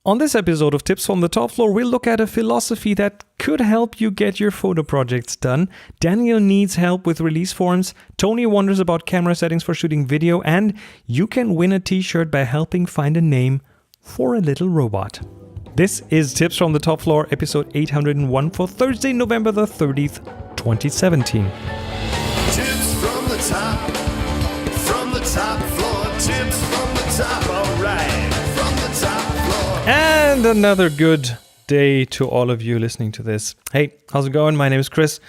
On this episode of Tips from the Top Floor, we'll look at a philosophy that could help you get your photo projects done. Daniel needs help with release forms. Tony wonders about camera settings for shooting video. And you can win a t-shirt by helping find a name for a little robot. This is Tips from the Top Floor, episode 801 for Thursday, November the 30th, 2017. Tips from the top floor, tips from the top, all right, from the top floor. And another good day to all of you listening to this. Hey, how's it going? My name is Chris.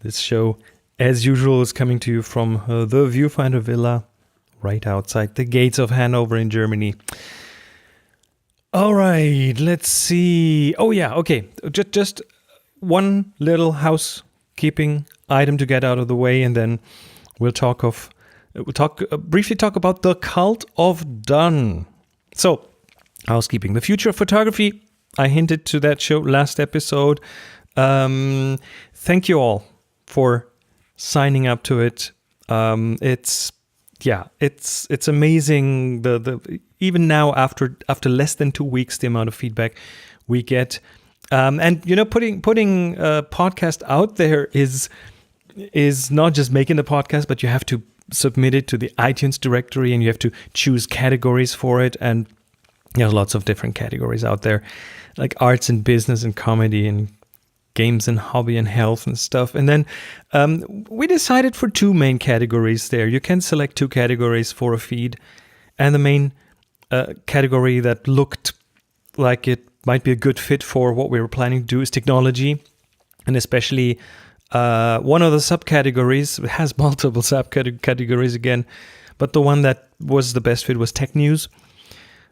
This show, as usual, is coming to you from the Viewfinder Villa, right outside the gates of Hanover in Germany. All right, let's see. Oh yeah, okay. Just one little housekeeping item to get out of the way, and then we'll briefly talk about the cult of done. So, housekeeping. The future of photography. I hinted to that show last episode. Thank you all for signing up to it. It's amazing. The even now after less than 2 weeks, the amount of feedback we get. And you know, putting a podcast out there is not just making the podcast, but you have to submit it to the iTunes directory, and you have to choose categories for it. And there's lots of different categories out there, like arts and business and comedy and games and hobby and health and stuff. And then we decided for two main categories there. You can select two categories for a feed, and the main category that looked like it might be a good fit for what we were planning to do is technology, and especially one of the subcategories. It has multiple subcategories again, but the one that was the best fit was tech news,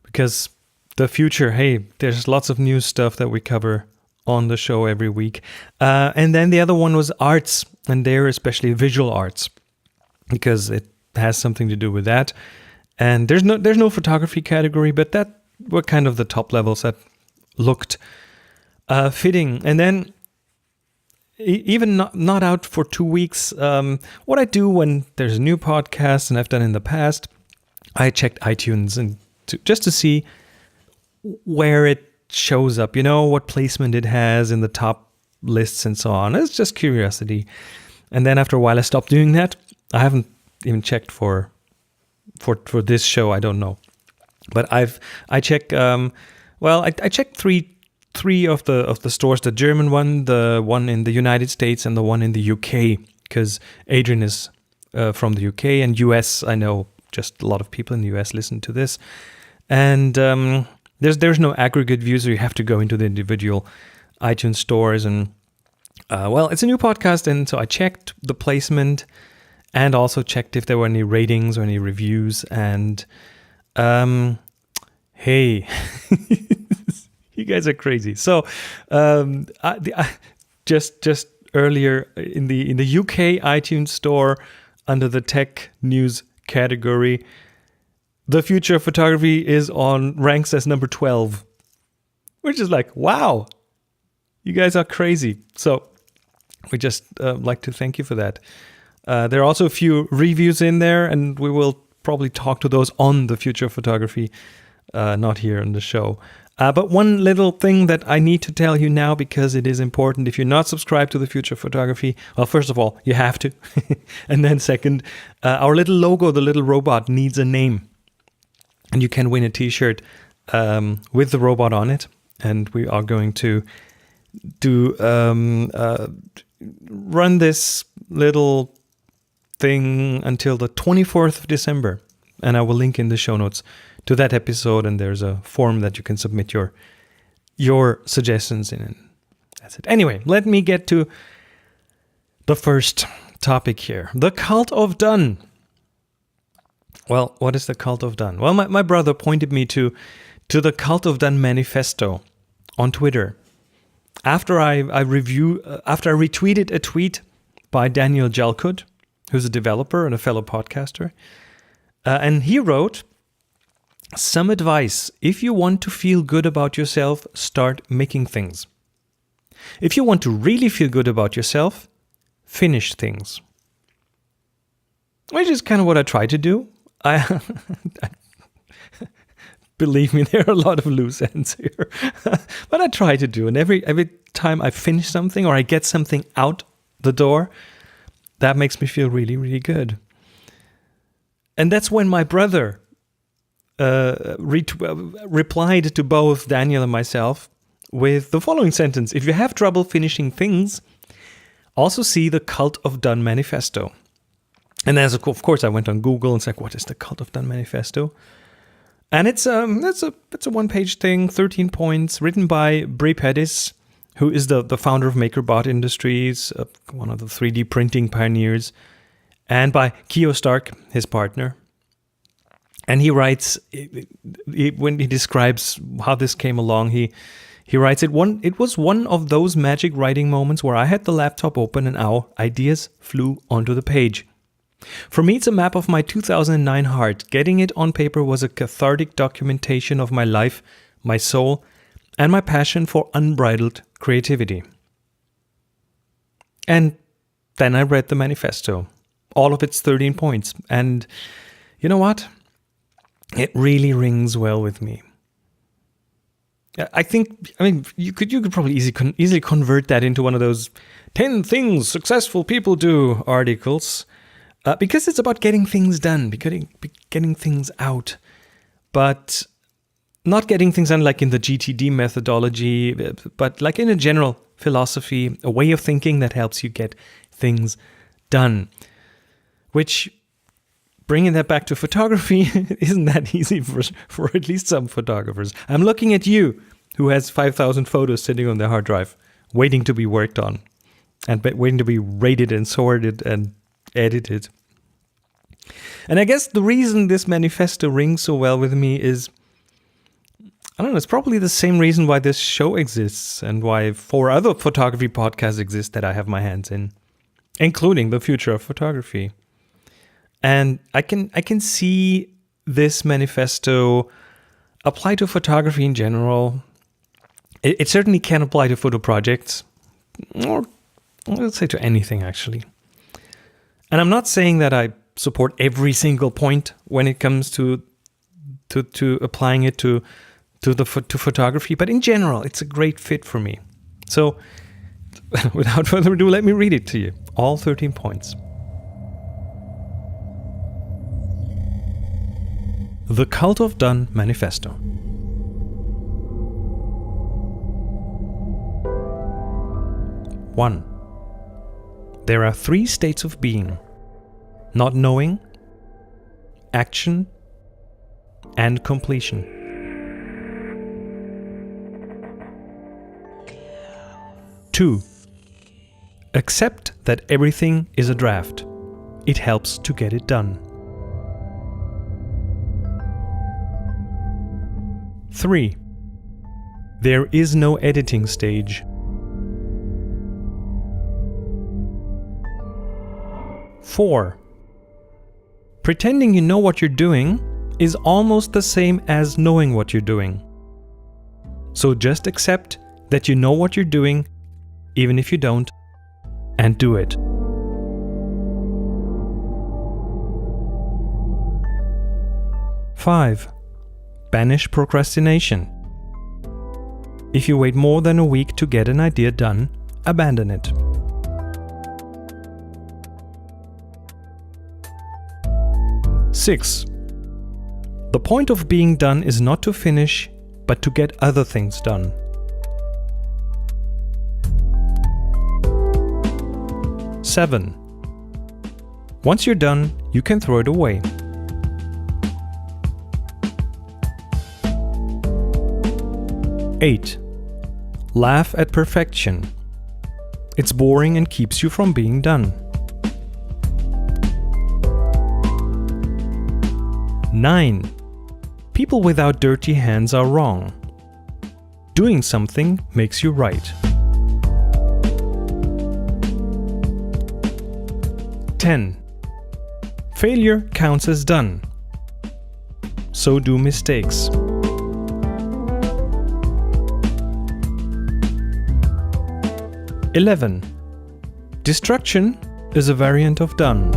because the future, hey, there's lots of new stuff that we cover on the show every week. And then the other one was arts, and there especially visual arts, because it has something to do with that. And there's no photography category, but that were kind of the top levels that looked fitting. And then even not out for 2 weeks, what I do when there's a new podcast, and I've done in the past, I checked iTunes and just to see where it shows up, you know, what placement it has in the top lists and so on. It's just curiosity. And then after a while I stopped doing that. I haven't even checked for this show. I don't know. But I checked I checked three of the stores, the German one, the one in the United States, and the one in the UK, because Adrian is from the UK, and US, I know just a lot of people in the US listen to this. And there's no aggregate view, so you have to go into the individual iTunes stores. And it's a new podcast, and so I checked the placement and also checked if there were any ratings or any reviews. And hey, you guys are crazy. So just earlier in the UK iTunes store, under the tech news category, the future of photography ranks as number 12, which is like, wow, you guys are crazy. So we just like to thank you for that. There are also a few reviews in there, and we will probably talk to those on the future of photography, not here on the show. But one little thing that I need to tell you now, because it is important. If you're not subscribed to the future of photography, well, first of all, you have to. And then second, our little logo, the little robot, needs a name. And you can win a t-shirt with the robot on it. And we are going to run this little thing until the 24th of December. And I will link in the show notes to that episode. And there's a form that you can submit your suggestions in. And that's it. Anyway, let me get to the first topic here. The cult of done. Well, what is the cult of done? Well, my brother pointed me to the cult of done manifesto on Twitter after I retweeted a tweet by Daniel Jalkut, who's a developer and a fellow podcaster, and he wrote, "Some advice: if you want to feel good about yourself, start making things. If you want to really feel good about yourself, finish things." Which is kind of what I try to do. believe me, there are a lot of loose ends here. But I try to do. And every time I finish something or I get something out the door, that makes me feel really, really good. And that's when my brother replied to both Daniel and myself with the following sentence. If you have trouble finishing things, also see the Cult of Done Manifesto. And as of course I went on Google and said, what is the Cult of Done Manifesto? And it's a one-page thing, 13 points, written by Bri Pettis, who is the founder of MakerBot Industries, one of the 3D printing pioneers, and by Keo Stark, his partner. And he writes, when he describes how this came along, he writes, it was one of those magic writing moments where I had the laptop open and our ideas flew onto the page. For me, it's a map of my 2009 heart. Getting it on paper was a cathartic documentation of my life, my soul, and my passion for unbridled creativity. And then I read the manifesto, all of its 13 points. And you know what? It really rings well with me. You could probably easily convert that into one of those 10 things successful people do articles. Because it's about getting things done, getting things out, but not getting things done like in the GTD methodology, but like in a general philosophy, a way of thinking that helps you get things done. Which, bringing that back to photography, isn't that easy for at least some photographers. I'm looking at you, who has 5,000 photos sitting on their hard drive, waiting to be worked on, and waiting to be rated and sorted and edited. And I guess the reason this manifesto rings so well with me is, I don't know, it's probably the same reason why this show exists and why 4 other photography podcasts exist that I have my hands in, including The Future of Photography. And I can see this manifesto apply to photography in general. It certainly can apply to photo projects, or let's say to anything actually. And I'm not saying that I support every single point when it comes to applying it to photography, but in general, it's a great fit for me. So, without further ado, let me read it to you. All 13 points. The Cult of Done Manifesto. 1. There are 3 states of being: not knowing, action, and completion. 2. Accept that everything is a draft. It helps to get it done. 3. There is no editing stage. 4. Pretending you know what you're doing is almost the same as knowing what you're doing. So just accept that you know what you're doing, even if you don't, and do it. 5. Banish procrastination. If you wait more than a week to get an idea done, abandon it. 6. The point of being done is not to finish, but to get other things done. 7. Once you're done, you can throw it away. 8. Laugh at perfection. It's boring and keeps you from being done. 9. People without dirty hands are wrong. Doing something makes you right. 10. Failure counts as done. So do mistakes. 11. Destruction is a variant of done.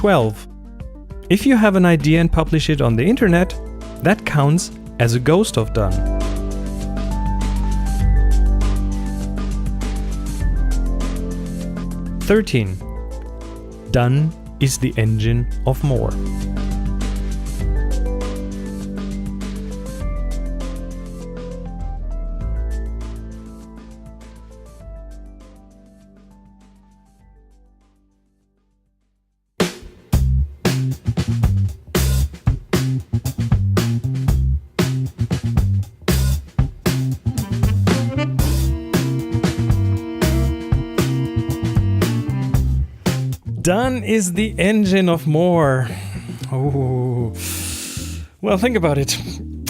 12. If you have an idea and publish it on the internet, that counts as a ghost of done. 13. Done is the engine of more. Done is the engine of more. Oh, well, think about it.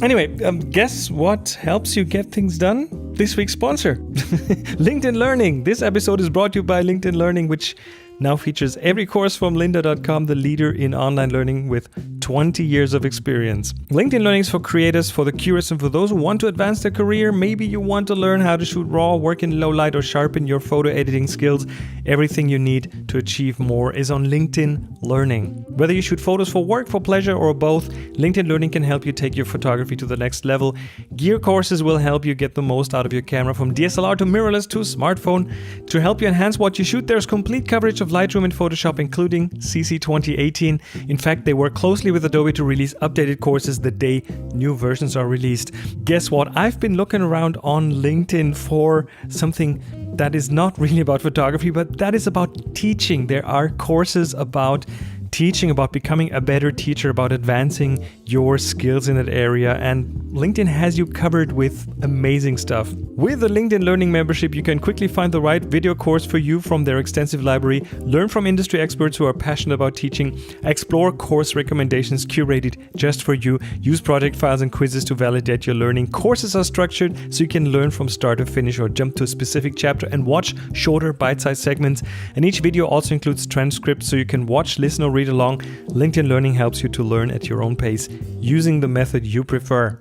Anyway, guess what helps you get things done? This week's sponsor, LinkedIn Learning. This episode is brought to you by LinkedIn Learning, which now features every course from lynda.com, the leader in online learning with 20 years of experience. LinkedIn Learning is for creators, for the curious, and for those who want to advance their career. Maybe you want to learn how to shoot raw, work in low light, or sharpen your photo editing skills. Everything you need to achieve more is on LinkedIn Learning. Whether you shoot photos for work, for pleasure, or both, LinkedIn Learning can help you take your photography to the next level. Gear courses will help you get the most out of your camera, from DSLR to mirrorless to smartphone. To help you enhance what you shoot, there's complete coverage of Lightroom and Photoshop, including CC 2018. In fact, they work closely with Adobe to release updated courses the day new versions are released. Guess what? I've been looking around on LinkedIn for something that is not really about photography, but that is about teaching. There are courses about teaching, about becoming a better teacher, about advancing your skills in that area, and LinkedIn has you covered with amazing stuff. With the LinkedIn Learning membership, you can quickly find the right video course for you from their extensive library, learn from industry experts who are passionate about teaching, explore course recommendations curated just for you, use project files and quizzes to validate your learning. Courses are structured so you can learn from start to finish or jump to a specific chapter and watch shorter bite-sized segments. And each video also includes transcripts so you can watch, listen, or read along. LinkedIn Learning helps you to learn at your own pace using the method you prefer.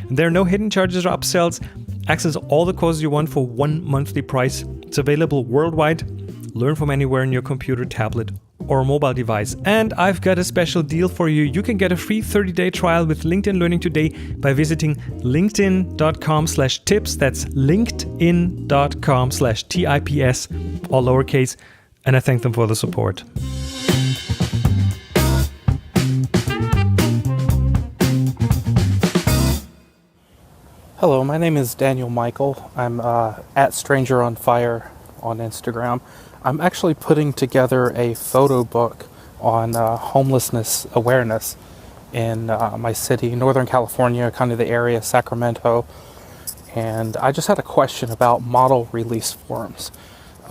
And there are no hidden charges or upsells. Access all the courses you want for one monthly price. It's available worldwide. Learn from anywhere on your computer, tablet, or mobile device. And I've got a special deal for you. You can get a free 30-day trial with LinkedIn Learning today by visiting linkedin.com/tips. That's linkedin.com/TIPS, all lowercase. And I thank them for the support. Hello, my name is Daniel Michael. I'm at Stranger on Fire on Instagram. I'm actually putting together a photo book on homelessness awareness in my city, Northern California, kind of the area, Sacramento. And I just had a question about model release forms.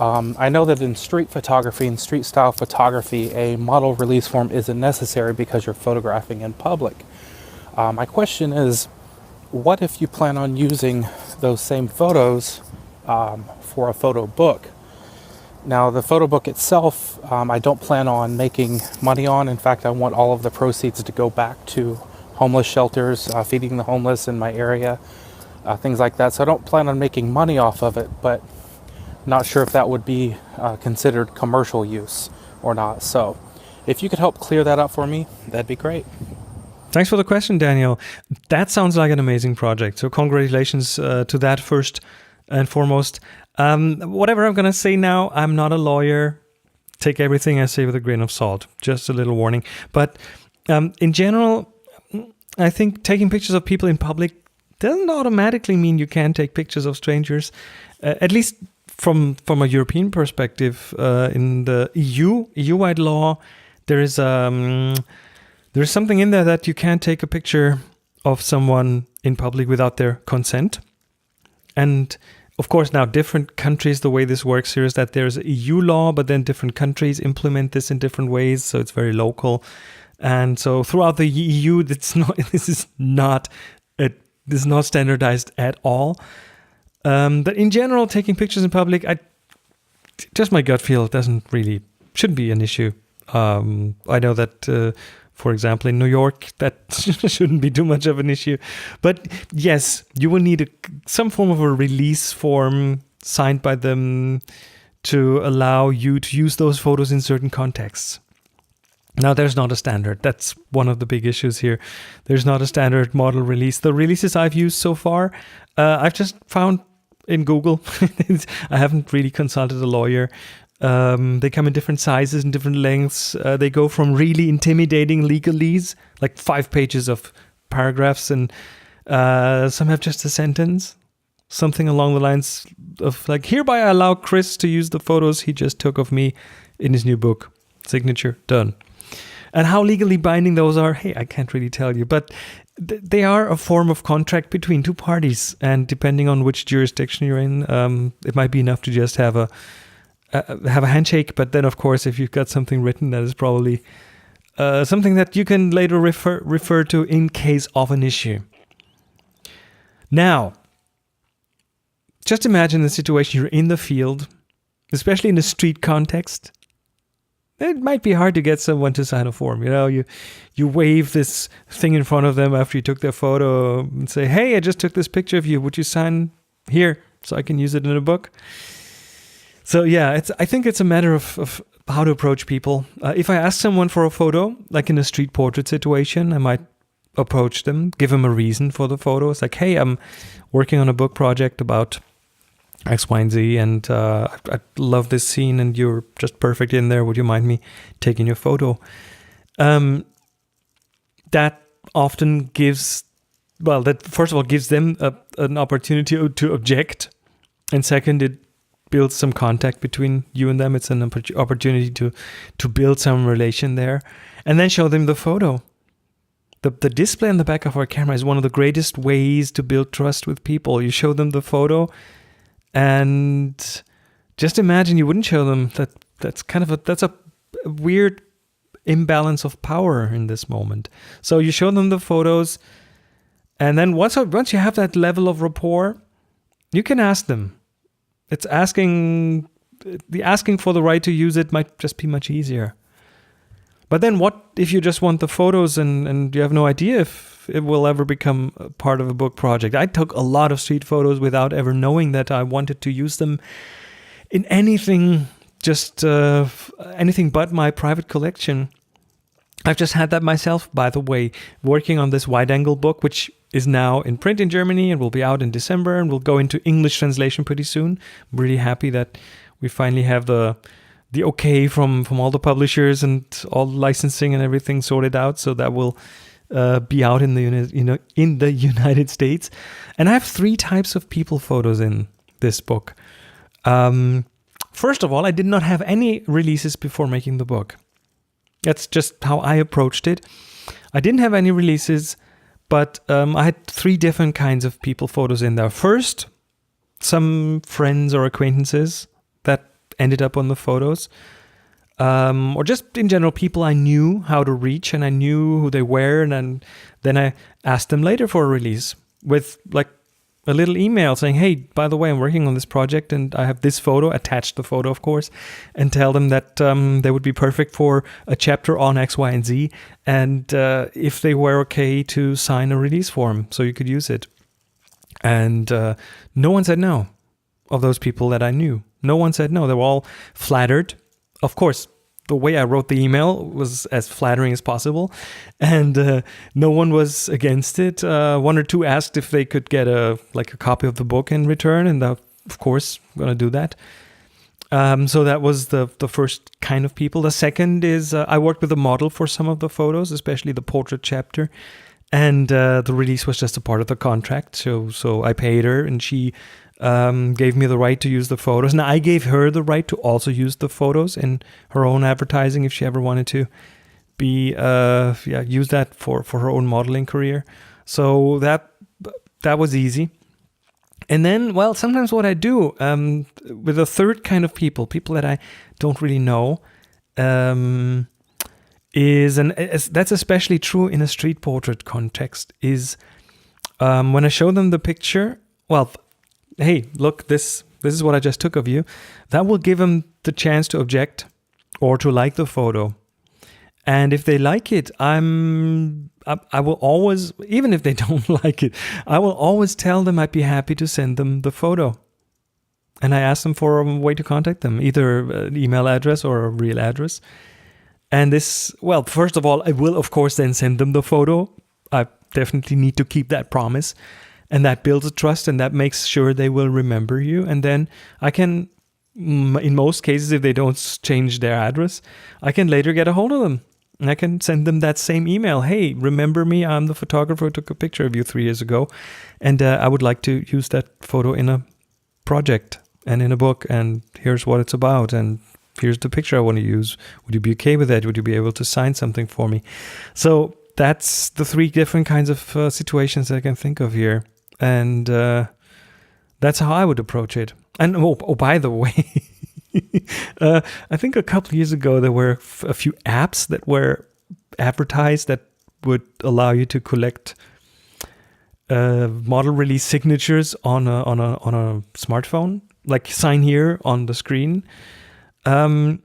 I know that in street photography and street style photography, a model release form isn't necessary because you're photographing in public. My question is, what if you plan on using those same photos for a photo book? Now, the photo book itself, I don't plan on making money on. In fact, I want all of the proceeds to go back to homeless shelters, feeding the homeless in my area, things like that. So I don't plan on making money off of it, but not sure if that would be considered commercial use or not. So if you could help clear that up for me, that'd be great. Thanks for the question, Daniel. That sounds like an amazing project. So congratulations to that first and foremost. Whatever I'm going to say now, I'm not a lawyer. Take everything I say with a grain of salt. Just a little warning. But in general, I think taking pictures of people in public doesn't automatically mean you can't take pictures of strangers. At least from a European perspective, in the EU-wide law, there's something in there that you can't take a picture of someone in public without their consent. And of course, now different countries, the way this works here is that there's EU law, but then different countries implement this in different ways. So it's very local. And so throughout the EU, this is not standardized at all. But in general, taking pictures in public, just my gut feel shouldn't be an issue. I know that, for example, in New York, that shouldn't be too much of an issue. But yes, you will need some form of a release form signed by them to allow you to use those photos in certain contexts. Now, there's not a standard. That's one of the big issues here. There's not a standard model release. The releases I've used so far, I've just found in Google. I haven't really consulted a lawyer. They come in different sizes and different lengths. They go from really intimidating legalese, like 5 pages of paragraphs, and some have just a sentence, something along the lines of like, hereby I allow Chris to use the photos he just took of me in his new book. Signature, done. And how legally binding those are, hey, I can't really tell you. But they are a form of contract between two parties. And depending on which jurisdiction you're in, it might be enough to just have a handshake. But then, of course, if you've got something written, that is probably something that you can later refer to in case of an issue. Now, just imagine the situation. You're in the field, especially in a street context. It might be hard to get someone to sign a form. You wave this thing in front of them after you took their photo and say, hey, I just took this picture of you. Would you sign here so I can use it in a book? So yeah, I think it's a matter of how to approach people. If I ask someone for a photo, like in a street portrait situation, I might approach them, give them a reason for the photo. It's like, hey, I'm working on a book project about X, Y, and Z, and I love this scene, and you're just perfect in there. Would you mind me taking your photo? That often gives, that first of all gives them an opportunity to object, and second, it builds some contact between you and them. It's an opportunity to build some relation there, and then show them the photo. The display on the back of our camera is one of the greatest ways to build trust with people. You show them the photo. And just imagine you wouldn't show them that. That's a weird imbalance of power in this moment. So you show them the photos, and then once you have that level of rapport, you can ask them. It's asking for the right to use it might just be much easier. But then what if you just want the photos and you have no idea if it will ever become a part of a book project? I took a lot of street photos without ever knowing that I wanted to use them in anything, just anything but my private collection. I've just had that myself, by the way, working on this wide-angle book, which is now in print in Germany and will be out in December and will go into English translation pretty soon. I'm really happy that we finally have the okay from all the publishers and all the licensing and everything sorted out, so that will be out in the United States. And I have 3 types of people photos in this book. First of all, I did not have any releases before making the book. That's just how I approached it. I didn't have any releases, but I had 3 different kinds of people photos in there. First, some friends or acquaintances that ended up on the photos, or just in general people I knew how to reach and I knew who they were, and then I asked them later for a release with like a little email saying, hey, by the way, I'm working on this project and I have this photo, attached the photo of course, and tell them that they would be perfect for a chapter on X, Y, and Z, and if they were okay to sign a release form so you could use it. And no one said no of those people that I knew. No one said no. They were all flattered. Of course, the way I wrote the email was as flattering as possible, and no one was against it. 1 or 2 asked if they could get a copy of the book in return, and of course, I'm going to do that. So that was the first kind of people. The second is I worked with a model for some of the photos, especially the portrait chapter, and the release was just a part of the contract. So I paid her, and she gave me the right to use the photos. Now I gave her the right to also use the photos in her own advertising if she ever wanted to use that for her own modeling career. So that was easy. And then, well, sometimes what I do with a third kind of people that I don't really know, is, and that's especially true in a street portrait context, is when I show them the picture, well, hey, look, this is what I just took of you. That will give them the chance to object or to like the photo. And if they like it, I will always, even if they don't like it, I will always tell them I'd be happy to send them the photo. And I ask them for a way to contact them, either an email address or a real address. And this, well, first of all, I will, of course, then send them the photo. I definitely need to keep that promise. And that builds a trust, and that makes sure they will remember you. And then I can, in most cases, if they don't change their address, I can later get a hold of them. And I can send them that same email. Hey, remember me? I'm the photographer who took a picture of you 3 years ago. And I would like to use that photo in a project and in a book. And here's what it's about. And here's the picture I want to use. Would you be okay with that? Would you be able to sign something for me? So that's the 3 different kinds of situations I can think of here. And that's how I would approach it. And by the way, I think a couple of years ago, there were a few apps that were advertised that would allow you to collect model release signatures on a smartphone, like sign here on the screen. I'm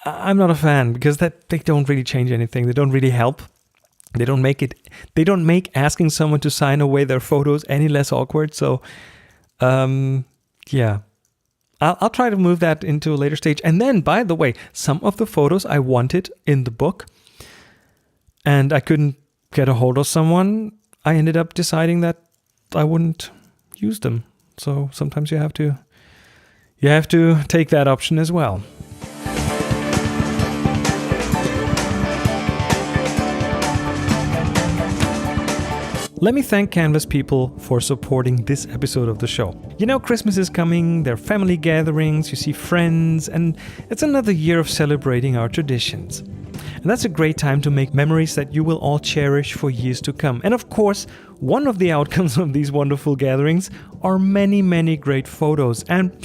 not a fan because that they don't really change anything. They don't really help. They don't make asking someone to sign away their photos any less awkward. So, yeah, I'll try to move that into a later stage. And then, by the way, some of the photos I wanted in the book, and I couldn't get a hold of someone. I ended up deciding that I wouldn't use them. So sometimes you have to take that option as well. Let me thank Canvas people for supporting this episode of the show. You know, Christmas is coming, there are family gatherings, you see friends, and it's another year of celebrating our traditions. And that's a great time to make memories that you will all cherish for years to come. And of course, one of the outcomes of these wonderful gatherings are many, many great photos. And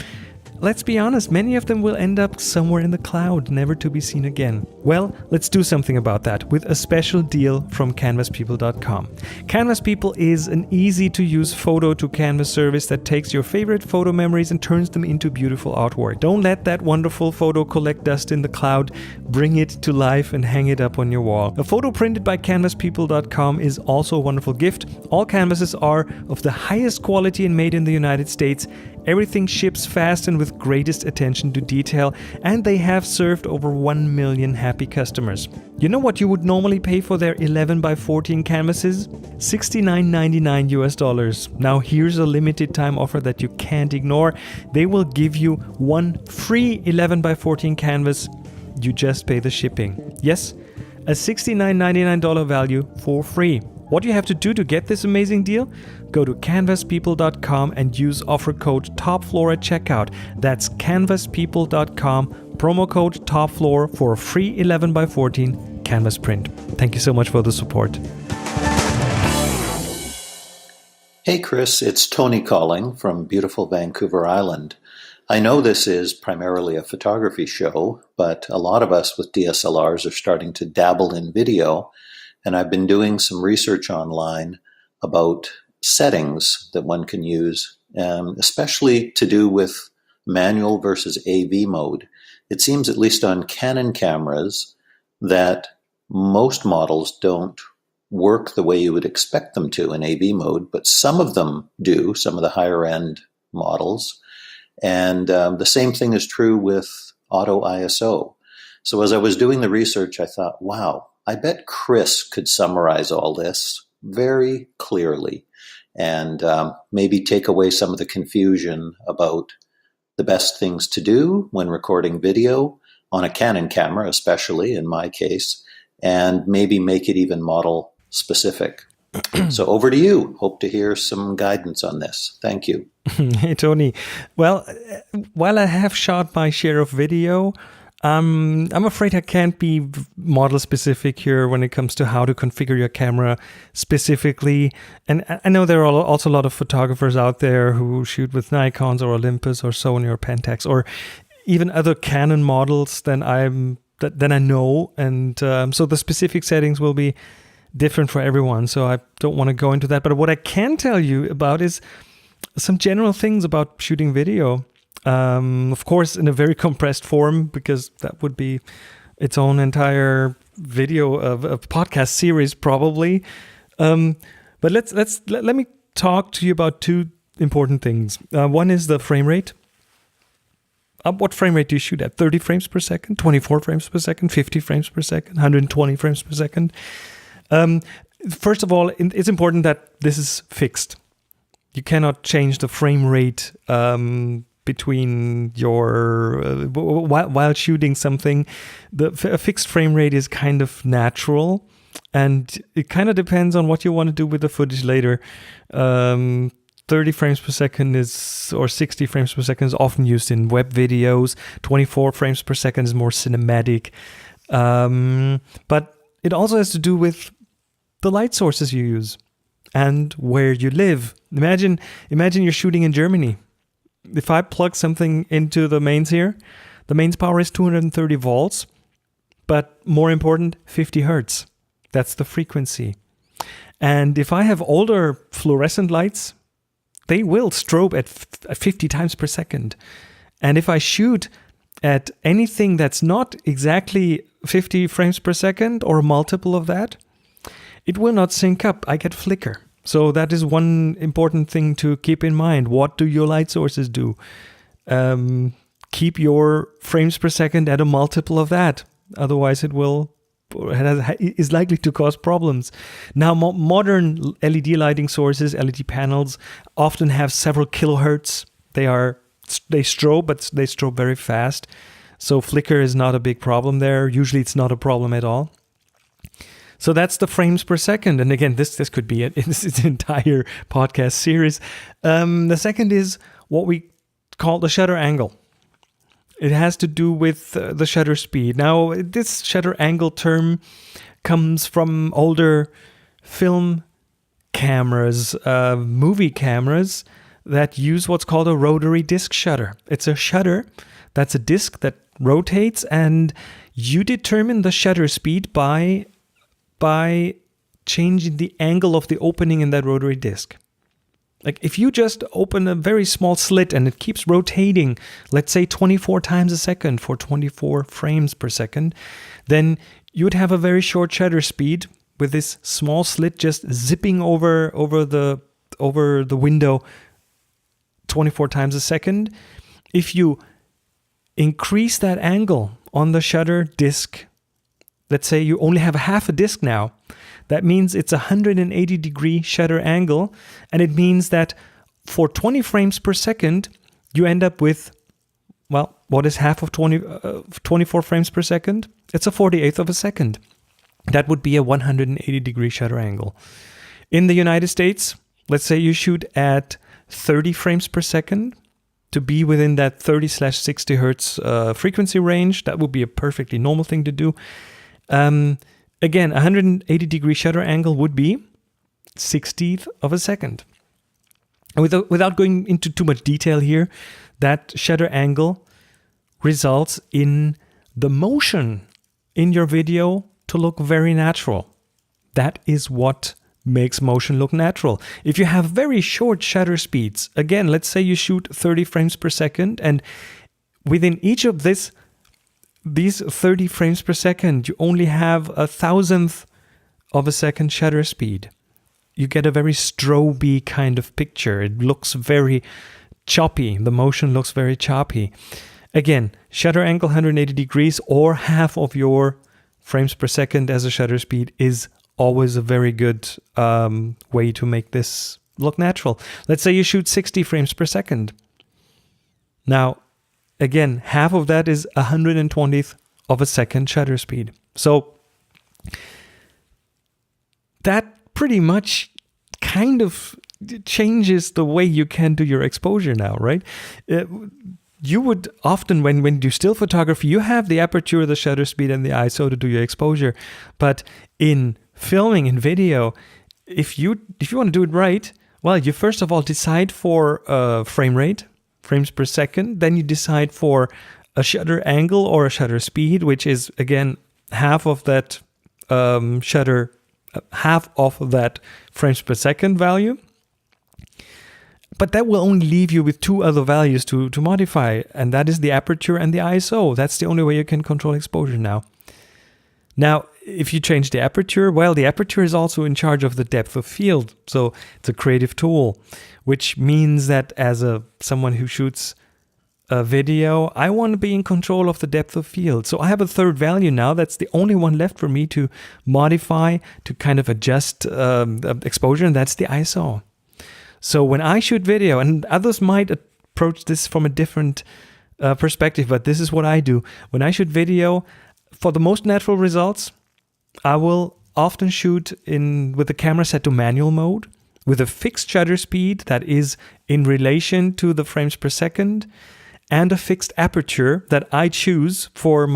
let's be honest, many of them will end up somewhere in the cloud, never to be seen again. Well, let's do something about that with a special deal from canvaspeople.com. Canvas People is an easy-to-use photo-to-canvas service that takes your favorite photo memories and turns them into beautiful artwork. Don't let that wonderful photo collect dust in the cloud. Bring it to life and hang it up on your wall. A photo printed by canvaspeople.com is also a wonderful gift. All canvases are of the highest quality and made in the United States. Everything ships fast and with greatest attention to detail, and they have served over 1 million happy customers. You know what you would normally pay for their 11 by 14 canvases? $69.99 US. Now here's a limited time offer that you can't ignore. They will give you one free 11 by 14 canvas. You just pay the shipping. Yes, a $69.99 value for free. What do you have to do to get this amazing deal? Go to canvaspeople.com and use offer code TOPFLOOR at checkout. That's canvaspeople.com, promo code TOPFLOOR for a free 11 by 14 canvas print. Thank you so much for the support. Hey Chris, it's Tony calling from beautiful Vancouver Island. I know this is primarily a photography show, but a lot of us with DSLRs are starting to dabble in video. And I've been doing some research online about settings that one can use, especially to do with manual versus AV mode. It seems, at least on Canon cameras, that most models don't work the way you would expect them to in AV mode, but some of them do, some of the higher end models. And the same thing is true with auto ISO. So as I was doing the research, I thought, wow, I bet Chris could summarize all this very clearly and maybe take away some of the confusion about the best things to do when recording video on a Canon camera, especially in my case, and maybe make it even model specific. So over to you. Hope to hear some guidance on this. Thank you. Hey, Tony. Well, while I have shot my share of video, I'm afraid I can't be model specific here when it comes to how to configure your camera specifically. And I know there are also a lot of photographers out there who shoot with Nikons or Olympus or Sony or Pentax or even other Canon models than I know. And so the specific settings will be different for everyone. So I don't want to go into that. But what I can tell you about is some general things about shooting video. Of course, in a very compressed form, because that would be its own entire video of a podcast series, probably. But let me talk to you about two important things. One is the frame rate. what frame rate do you shoot at? 30 frames per second, 24 frames per second, 50 frames per second, 120 frames per second? First of all, it's important that this is fixed. You cannot change the frame rate between your while shooting something. A fixed frame rate is kind of natural, and it kind of depends on what you want to do with the footage later. 30 frames per second or 60 frames per second is often used in web videos. 24 frames per second is more cinematic. But it also has to do with the light sources you use and where you live. Imagine you're shooting in Germany. If I plug something into the mains here, the mains power is 230 volts, but more important, 50 hertz. That's the frequency. And if I have older fluorescent lights, they will strobe at 50 times per second. And if I shoot at anything that's not exactly 50 frames per second or a multiple of that, it will not sync up. I get flicker. So that is one important thing to keep in mind. What do your light sources do? Keep your frames per second at a multiple of that. Otherwise, is likely to cause problems. Now, modern LED lighting sources, LED panels, often have several kilohertz. They strobe, but they strobe very fast. So flicker is not a big problem there. Usually, it's not a problem at all. So that's the frames per second. And again, this could be it. This is an entire podcast series. The second is what we call the shutter angle. It has to do with the shutter speed. Now, this shutter angle term comes from older film cameras, movie cameras that use what's called a rotary disc shutter. It's a shutter that's a disc that rotates, and you determine the shutter speed by changing the angle of the opening in that rotary disc. Like if you just open a very small slit and it keeps rotating, let's say 24 times a second for 24 frames per second, then you would have a very short shutter speed with this small slit just zipping over the window 24 times a second. If you increase that angle on the shutter disc, let's say you only have half a disc now, that means it's a 180 degree shutter angle, and it means that for 20 frames per second, you end up with, well, what is half of 24 frames per second? It's a 48th of a second. That would be a 180 degree shutter angle. In the United States, let's say you shoot at 30 frames per second to be within that 30/60 hertz frequency range. That would be a perfectly normal thing to do. Again, 180 degree shutter angle would be 1/60th of a second. And without going into too much detail here, that shutter angle results in the motion in your video to look very natural. That is what makes motion look natural. If you have very short shutter speeds, again, let's say you shoot 30 frames per second, and within each of these 30 frames per second, you only have 1,000th of a second shutter speed. You get a very strobe kind of picture. It looks very choppy. The motion looks very choppy. Again, shutter angle 180 degrees or half of your frames per second as a shutter speed is always a very good way to make this look natural. Let's say you shoot 60 frames per second. Now, again, half of that is 120th of a second shutter speed. So that pretty much kind of changes the way you can do your exposure now, right? You would often, when you do still photography, you have the aperture, the shutter speed, and the ISO to do your exposure. But in filming, in video, if you want to do it right, well, you first of all decide for frame rate, frames per second. Then you decide for a shutter angle or a shutter speed, which is, again, half of that half of that frames per second value. But that will only leave you with two other values to modify, and that is the aperture and the ISO. That's the only way you can control exposure now. Now, if you change the aperture, well, the aperture is also in charge of the depth of field. So it's a creative tool, which means that as someone who shoots video, I want to be in control of the depth of field. So I have a third value now. That's the only one left for me to modify, to kind of adjust exposure, and that's the ISO. So when I shoot video, and others might approach this from a different perspective, but this is what I do. When I shoot video, for the most natural results, I will often shoot with the camera set to manual mode, with a fixed shutter speed that is in relation to the frames per second, and a fixed aperture that I choose for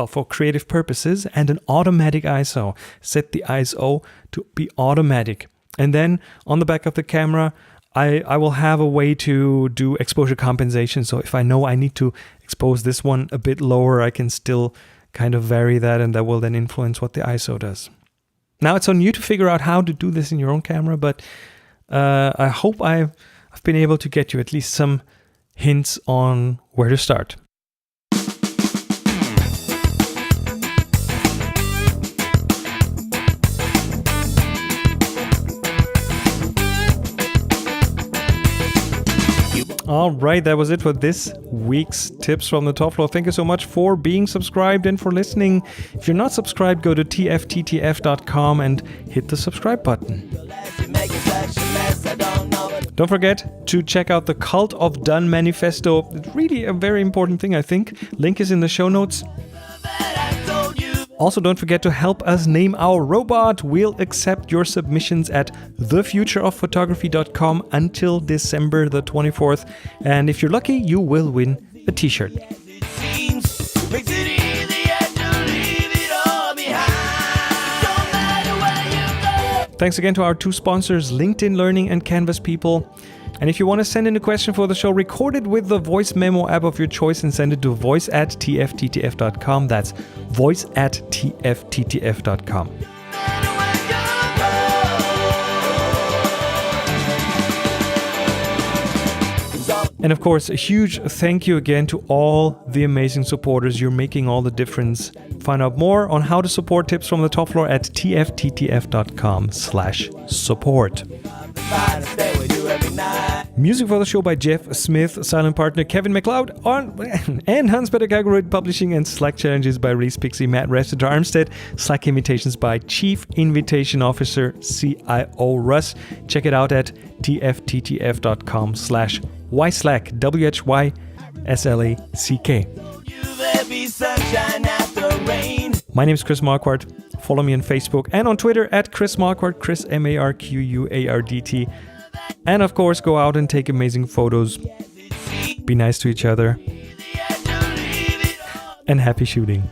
for creative purposes, and an automatic ISO. Set the ISO to be automatic. And then on the back of the camera, I will have a way to do exposure compensation. So if I know I need to expose this one a bit lower, I can still kind of vary that, and that will then influence what the ISO does. Now it's on you to figure out how to do this in your own camera, but I hope I've been able to get you at least some hints on where to start. All right, that was it for this week's Tips from the Top Floor. Thank you so much for being subscribed and for listening. If you're not subscribed, go to tfttf.com and hit the subscribe button. Don't forget to check out the Cult of Done Manifesto. It's really a very important thing, I think. Link is in the show notes. Also, don't forget to help us name our robot. We'll accept your submissions at thefutureofphotography.com until December the 24th. And if you're lucky, you will win a t-shirt. Thanks again to our two sponsors, LinkedIn Learning and Canvas People. And if you want to send in a question for the show, record it with the voice memo app of your choice and send it to voice@tfttf.com. That's voice@tfttf.com. And of course, a huge thank you again to all the amazing supporters. You're making all the difference. Find out more on how to support Tips from the Top Floor at tfttf.com/support. Music for the show by Jeff Smith, silent partner Kevin MacLeod, and Hans-Peter Gagorit Publishing, and Slack challenges by Reese Pixie, Matt Rester Armstead, Slack invitations by Chief Invitation Officer CIO Russ. Check it out at tfttf.com/yslack, WHYSLACK. My name is Chris Marquardt. Follow me on Facebook and on Twitter at Chris Marquardt, Chris MARQUARDT. And of course, go out and take amazing photos. Be nice to each other. And happy shooting.